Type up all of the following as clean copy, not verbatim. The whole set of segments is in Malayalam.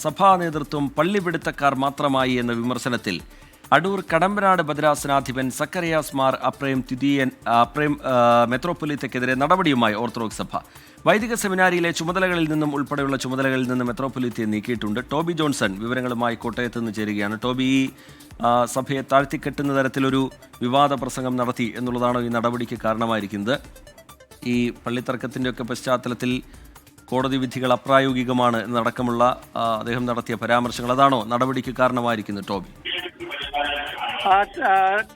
സഭാ നേതൃത്വം പള്ളിപിടുത്തക്കാർ മാത്രമായി എന്ന വിമർശനത്തിൽ അടൂർ കടമ്പനാട് ഭദ്രാസനാധിപൻ സക്കറിയാസ് മാർ അപ്രേം മെത്രോപ്പൊലീത്തക്കെതിരെ നടപടിയുമായി ഓർത്തഡോക്സ് സഭ. വൈദിക സെമിനാരിയിലെ ചുമതലകളിൽ നിന്നും ഉൾപ്പെടെയുള്ള ചുമതലകളിൽ നിന്ന് മെത്രോപ്പൊലീത്തയെ നീക്കിയിട്ടുണ്ട്. ടോബി ജോൺസൺ വിവരങ്ങളുമായി കോട്ടയത്ത് നിന്ന് ചേരുകയാണ്. ടോബി, സഭയെ താഴ്ത്തിക്കെട്ടുന്ന തരത്തിലൊരു വിവാദ പ്രസംഗം നടത്തി എന്നുള്ളതാണ് ഈ നടപടിക്ക് കാരണമായിരിക്കുന്നത്. ഈ പള്ളിത്തർക്കത്തിൻ്റെയൊക്കെ പശ്ചാത്തലത്തിൽ കോടതി വിധികൾ അപ്രായോഗികമാണ് എന്നടക്കമുള്ള അദ്ദേഹം നടത്തിയ പരാമർശങ്ങൾ, അതാണോ നടപടിക്ക് കാരണമായിരിക്കുന്നത് ടോബി?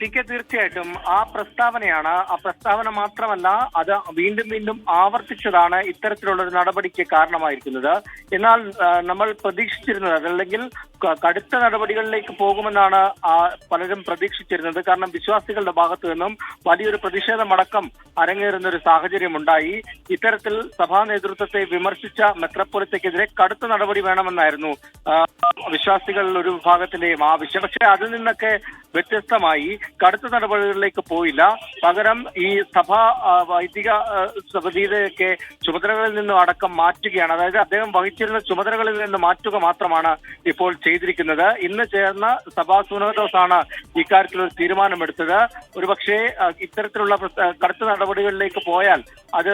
തീർച്ചയായിട്ടും ആ പ്രസ്താവനയാണ്. ആ പ്രസ്താവന മാത്രമല്ല, അത് വീണ്ടും വീണ്ടും ആവർത്തിച്ചതാണ് ഇത്തരത്തിലുള്ള ഒരു നടപടിക്ക് കാരണമായിരിക്കുന്നത്. എന്നാൽ നമ്മൾ പ്രതീക്ഷിച്ചിരുന്നത്, അതല്ലെങ്കിൽ കടുത്ത നടപടികളിലേക്ക് പോകുമെന്നാണ് പലരും പ്രതീക്ഷിച്ചിരുന്നത്. കാരണം വിശ്വാസികളുടെ ഭാഗത്തു നിന്നും വലിയൊരു പ്രതിഷേധമടക്കം അരങ്ങേറുന്ന ഒരു സാഹചര്യം ഉണ്ടായി. ഇത്തരത്തിൽ സഭാ നേതൃത്വത്തെ വിമർശിച്ച മെത്രോപ്പൊലീത്തക്കെതിരെ കടുത്ത നടപടി വേണമെന്നായിരുന്നു വിശ്വാസികളിൽ ഒരു വിഭാഗത്തിന്റെയും ആവശ്യം. പക്ഷെ അതിൽ നിന്നൊക്കെ വ്യത്യസ്തമായി കടുത്ത നടപടികളിലേക്ക് പോയില്ല. പകരം ഈ വൈദിക സമിതിയുടെയൊക്കെ ചുമതലകളിൽ നിന്നും അടക്കം മാറ്റുകയാണ്. അതായത് അദ്ദേഹം വഹിച്ചിരുന്ന ചുമതലകളിൽ നിന്ന് മാറ്റുക മാത്രമാണ് ഇപ്പോൾ ചെയ്തിരിക്കുന്നത്. ഇന്ന് ചേർന്ന സഭാ സുനോദോസാണ് ഇക്കാര്യത്തിൽ ഒരു തീരുമാനമെടുത്തത്. ഒരുപക്ഷെ ഇത്തരത്തിലുള്ള കടുത്ത നടപടികളിലേക്ക് പോയാൽ അത്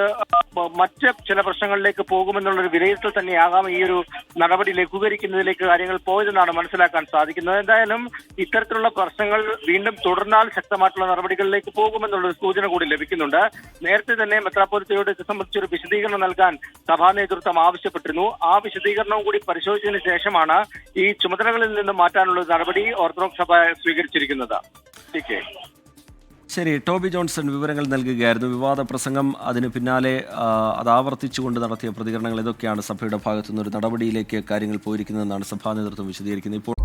മറ്റ് ചില പ്രശ്നങ്ങളിലേക്ക് പോകുമെന്നുള്ളൊരു വിലയിരുത്തൽ തന്നെയാകാം ഈ ഒരു നടപടി ലഘൂകരിക്കുന്നതിലേക്ക് കാര്യങ്ങൾ പോയതെന്നാണ് മനസ്സിലാക്കാൻ സാധിക്കുന്നത്. എന്തായാലും ഇത്തരത്തിലുള്ള പ്രശ്നങ്ങൾ വീണ്ടും തുടർന്നാൽ ശക്തമായിട്ടുള്ള നടപടികളിലേക്ക് പോകുമെന്നുള്ളൊരു സൂചന കൂടി ലഭിക്കുന്നുണ്ട്. നേരത്തെ തന്നെ മെത്രാപ്പൊലീത്തയോട് ഇത് സംബന്ധിച്ചൊരു വിശദീകരണം നൽകാൻ സഭാ നേതൃത്വം ആവശ്യപ്പെട്ടിരുന്നു. ആ വിശദീകരണവും കൂടി പരിശോധിച്ചതിന് ശേഷമാണ് ഈ ചുമതലകളിൽ നിന്ന് മാറ്റാനുള്ള നടപടി ഓർത്തഡോക്സ് സഭ സ്വീകരിച്ചിരിക്കുന്നത്. ശരി, ടോബി ജോൺസൺ വിവരങ്ങൾ നൽകുകയായിരുന്നു. വിവാദ പ്രസംഗം, അതിന് പിന്നാലെ അത് ആവർത്തിച്ചുകൊണ്ട് നടത്തിയ പ്രതികരണങ്ങൾ, ഇതൊക്കെയാണ് സഭയുടെ ഭാഗത്തുനിന്നൊരു നടപടിയിലേക്ക് കാര്യങ്ങൾ പോയിരിക്കുന്നതെന്നാണ് സഭാ നേതൃത്വം വിശദീകരിക്കുന്നത്. ഇപ്പോൾ